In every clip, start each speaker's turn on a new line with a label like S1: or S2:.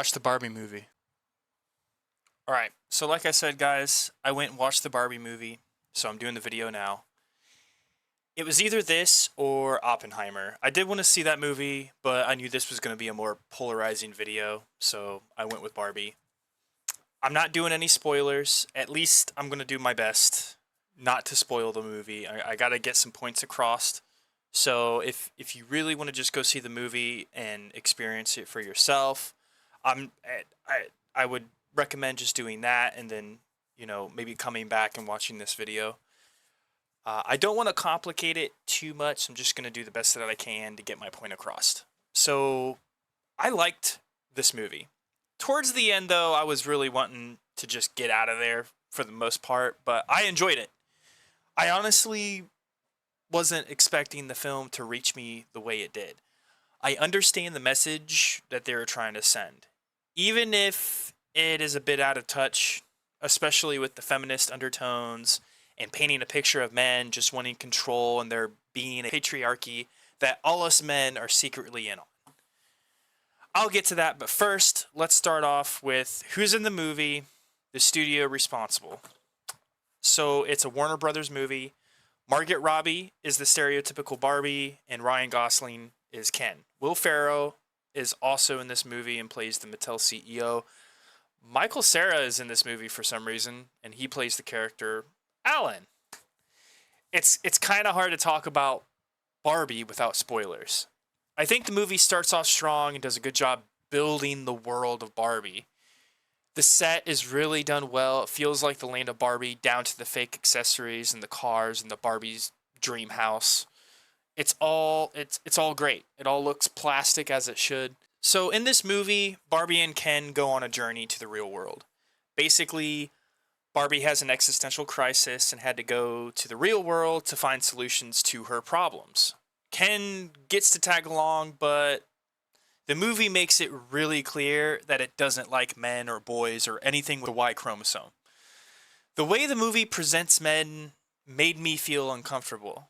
S1: watch the Barbie movie. All right. So like I said, guys, I went and watched the Barbie movie. So I'm doing the video now. It was either this or Oppenheimer. I did want to see that movie, but I knew this was going to be a more polarizing video, so I went with Barbie. I'm not doing any spoilers. At least I'm going to do my best not to spoil the movie. I got to get some points across. So if you really want to just go see the movie and experience it for yourself, I'm I would recommend just doing that and then, maybe coming back and watching this video. I don't want to complicate it too much. I'm just going to do the best that I can to get my point across. So I liked this movie. Towards the end, though, I was really wanting to just get out of there for the most part, but I enjoyed it. I honestly wasn't expecting the film to reach me the way it did. I understand the message that they were trying to send, even if it is a bit out of touch, especially with the feminist undertones and painting a picture of men just wanting control and there being a patriarchy that all us men are secretly in on. I'll get to that, but first, let's start off with who's in the movie, the studio responsible. So it's a Warner Brothers movie. Margot Robbie is the stereotypical Barbie, and Ryan Gosling is Ken. Will Ferrell is also in this movie and plays the Mattel CEO. Michael Cera is in this movie for some reason, and he plays the character Alan. It's kind of hard to talk about Barbie without spoilers. I think the movie starts off strong and does a good job building the world of Barbie. The set is really done well. It feels like the land of Barbie down to the fake accessories and the cars and the Barbie's dream house. It's all great. It all looks plastic as it should. So in this movie, Barbie and Ken go on a journey to the real world. Basically, Barbie has an existential crisis and had to go to the real world to find solutions to her problems. Ken gets to tag along, but the movie makes it really clear that it doesn't like men or boys or anything with a Y chromosome. The way the movie presents men made me feel uncomfortable.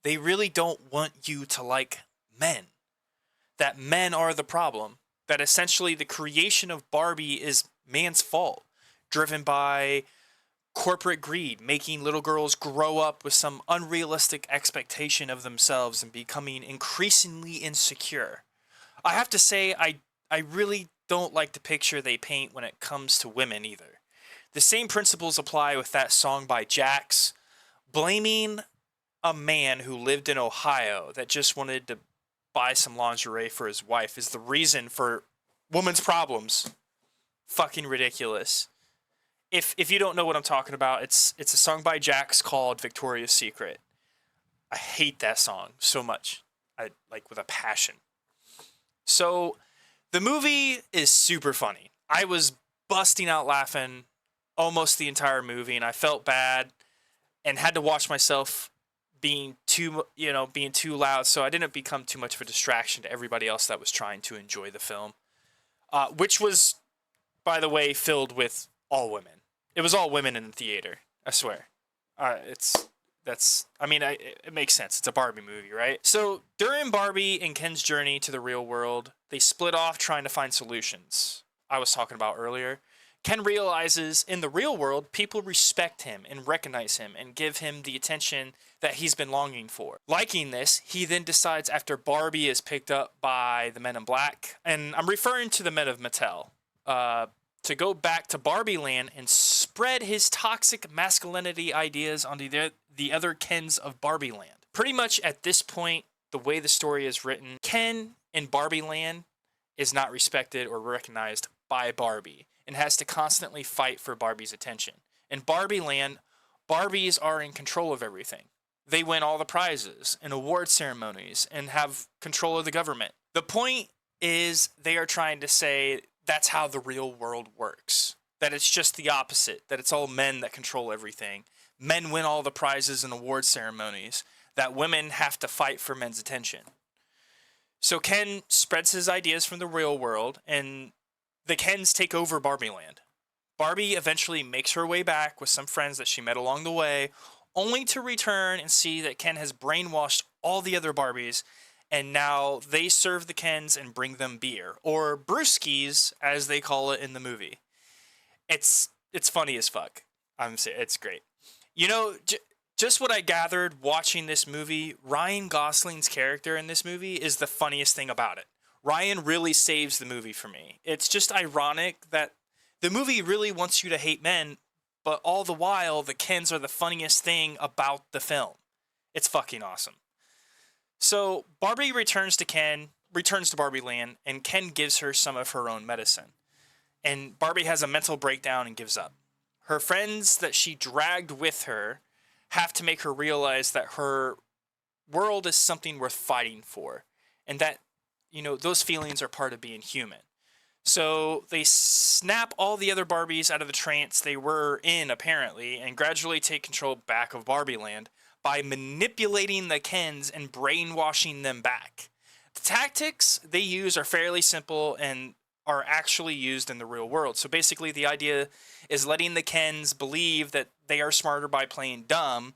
S1: They really don't want you to like men. That men are the problem. That essentially the creation of Barbie is man's fault, driven by corporate greed, making little girls grow up with some unrealistic expectation of themselves and becoming increasingly insecure. I have to say, I really don't like the picture they paint when it comes to women either. The same principles apply with that song by Jax, blaming a man who lived in Ohio that just wanted to buy some lingerie for his wife is the reason for women's problems. Fucking ridiculous. If you don't know what I'm talking about, it's a song by Jax called Victoria's Secret. I hate that song so much. I like with a passion. So the movie is super funny. I was busting out laughing almost the entire movie, and I felt bad and had to watch myself being too loud, so I didn't become too much of a distraction to everybody else that was trying to enjoy the film, which was, by the way, filled with all women. It was all women in the theater. I swear. It makes sense. It's a Barbie movie, right? So during Barbie and Ken's journey to the real world, they split off trying to find solutions. I was talking about earlier. Ken realizes in the real world, people respect him and recognize him and give him the attention that he's been longing for. Liking this, he then decides after Barbie is picked up by the Men in Black, and I'm referring to the men of Mattel, to go back to Barbie Land and spread his toxic masculinity ideas onto the other Kens of Barbie Land. Pretty much at this point, the way the story is written, Ken in Barbie Land is not respected or recognized by Barbie and has to constantly fight for Barbie's attention. In Barbie Land, Barbies are in control of everything. They win all the prizes and award ceremonies and have control of the government. The point is they are trying to say that's how the real world works. That it's just the opposite. That it's all men that control everything. Men win all the prizes and award ceremonies. That women have to fight for men's attention. So Ken spreads his ideas from the real world, and the Kens take over Barbie Land. Barbie eventually makes her way back with some friends that she met along the way, only to return and see that Ken has brainwashed all the other Barbies and now they serve the Kens and bring them beer, or brewskis as they call it in the movie. It's funny as fuck. It's great. You know, just what I gathered watching this movie, Ryan Gosling's character in this movie is the funniest thing about it. Ryan really saves the movie for me. It's just ironic that the movie really wants you to hate men, but all the while, the Kens are the funniest thing about the film. It's fucking awesome. So Barbie returns to Barbie Land, and Ken gives her some of her own medicine. And Barbie has a mental breakdown and gives up. Her friends that she dragged with her have to make her realize that her world is something worth fighting for, and that, those feelings are part of being human. So they snap all the other Barbies out of the trance they were in, apparently, and gradually take control back of Barbie Land by manipulating the Kens and brainwashing them back. The tactics they use are fairly simple and are actually used in the real world. So basically, the idea is letting the Kens believe that they are smarter by playing dumb,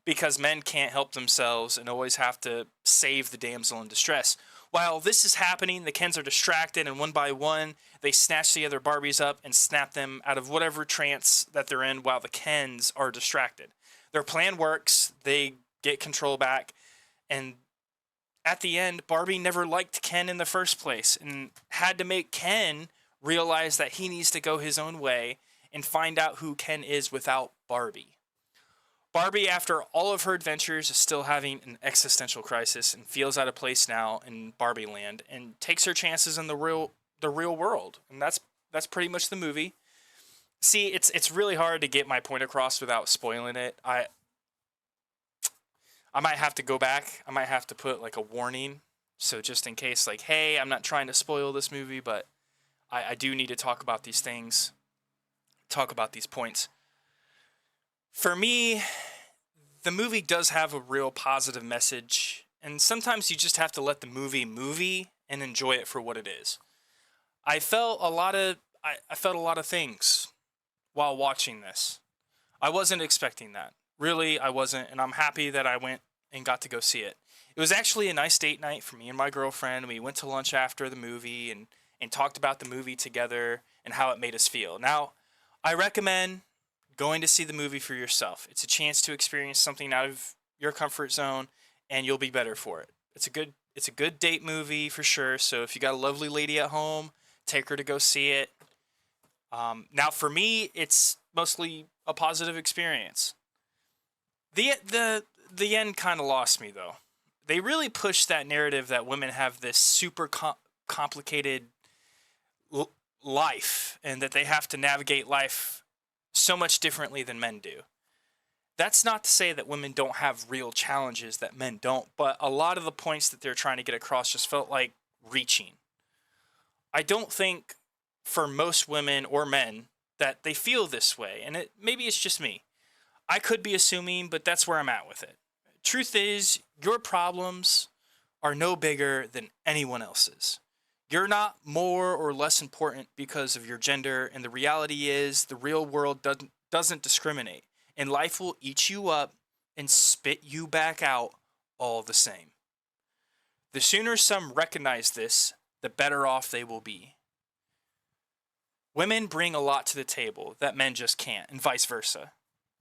S1: because men can't help themselves and always have to save the damsel in distress. While this is happening, the Kens are distracted, and one by one, they snatch the other Barbies up and snap them out of whatever trance that they're in while the Kens are distracted. Their plan works, they get control back, and at the end, Barbie never liked Ken in the first place and had to make Ken realize that he needs to go his own way and find out who Ken is without Barbie. Barbie, after all of her adventures, is still having an existential crisis and feels out of place now in Barbie Land and takes her chances in the real world. And that's pretty much the movie. See, it's really hard to get my point across without spoiling it. I might have to go back. I might have to put like a warning. So just in case, like, hey, I'm not trying to spoil this movie, but I do need to talk about these things, talk about these points. For me, the movie does have a real positive message, and sometimes you just have to let the movie and enjoy it for what it is. I felt a lot of things while watching this. I wasn't expecting that. Really, I wasn't, and I'm happy that I went and got to go see it. It was actually a nice date night for me and my girlfriend. We went to lunch after the movie and talked about the movie together and how it made us feel. Now, I recommend going to see the movie for yourself. It's a chance to experience something out of your comfort zone, and you'll be better for it. It's a good date movie for sure. So if you got a lovely lady at home, take her to go see it. Now for me, it's mostly a positive experience. The end kind of lost me though. They really pushed that narrative that women have this super complicated life and that they have to navigate life so much differently than men do. That's not to say that women don't have real challenges that men don't, but a lot of the points that they're trying to get across just felt like reaching. I don't think for most women or men that they feel this way, and maybe it's just me. I could be assuming, but that's where I'm at with it. Truth is, your problems are no bigger than anyone else's. You're not more or less important because of your gender, and the reality is the real world doesn't discriminate, and life will eat you up and spit you back out all the same. The sooner some recognize this, the better off they will be. Women bring a lot to the table that men just can't, and vice versa.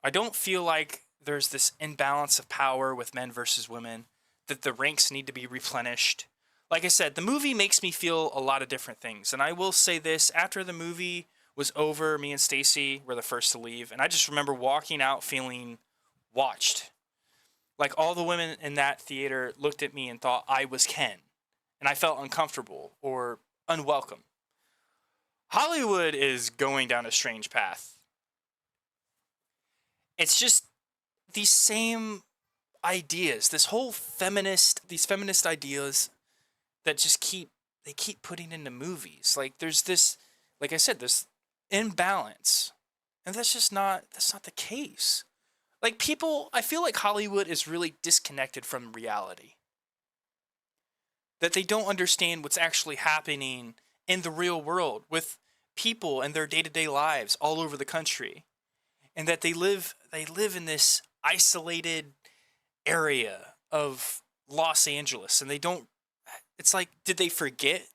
S1: I don't feel like there's this imbalance of power with men versus women, that the ranks need to be replenished. Like I said, the movie makes me feel a lot of different things. And I will say this, after the movie was over, me and Stacy were the first to leave. And I just remember walking out feeling watched. Like all the women in that theater looked at me and thought I was Ken. And I felt uncomfortable or unwelcome. Hollywood is going down a strange path. It's just these same ideas, these feminist ideas that just keep putting into movies. Like there's this, like I said, this imbalance, and that's not the case. Like I feel like Hollywood is really disconnected from reality. That they don't understand what's actually happening in the real world with people and their day-to-day lives all over the country, and that they live in this isolated area of Los Angeles, and they don't. It's like, did they forget?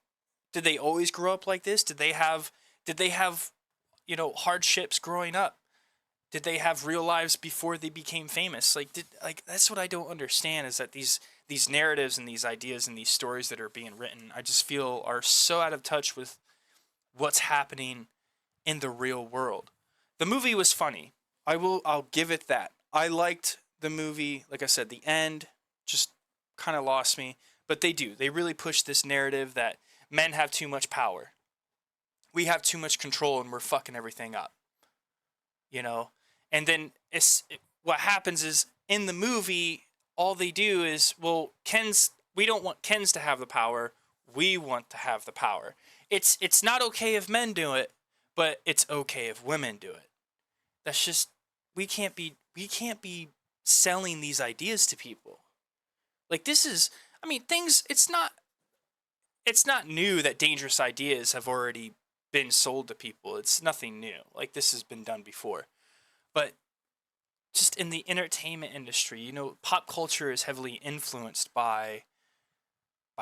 S1: Did they always grow up like this? Did they have hardships growing up? Did they have real lives before they became famous? That's what I don't understand, is that these narratives and these ideas and these stories that are being written, I just feel are so out of touch with what's happening in the real world. The movie was funny. I'll give it that. I liked the movie. Like I said, the end just kind of lost me, but they really push this narrative that men have too much power. We have too much control and we're fucking everything up. And then what happens is, in the movie, all they do is, well, we don't want Ken's to have the power. We want to have the power. It's not okay if men do it, but it's okay if women do it. That's just, we can't be selling these ideas to people. Like, this is, I mean, it's not new that dangerous ideas have already been sold to people. It's nothing new. Like, this has been done before. But just in the entertainment industry, pop culture is heavily influenced by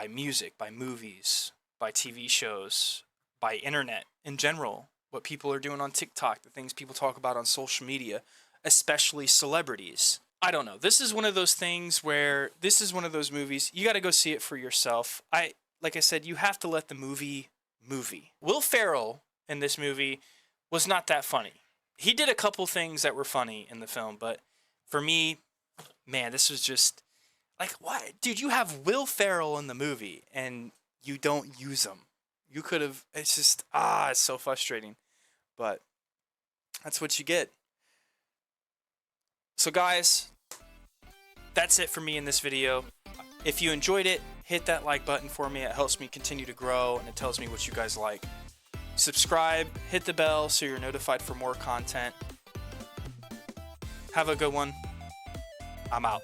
S1: music, by movies, by TV shows, by internet in general. What people are doing on TikTok, the things people talk about on social media, especially celebrities. I don't know. This is one of those things where, this is one of those movies, you got to go see it for yourself. Like I said, you have to let the movie. Will Ferrell in this movie was not that funny. He did a couple things that were funny in the film, but for me, man, this was just like, what? Dude, you have Will Ferrell in the movie and you don't use him. You could have, it's just, it's so frustrating. But that's what you get. So guys, that's it for me in this video. If you enjoyed it, hit that like button for me. It helps me continue to grow and it tells me what you guys like. Subscribe, hit the bell so you're notified for more content. Have a good one. I'm out.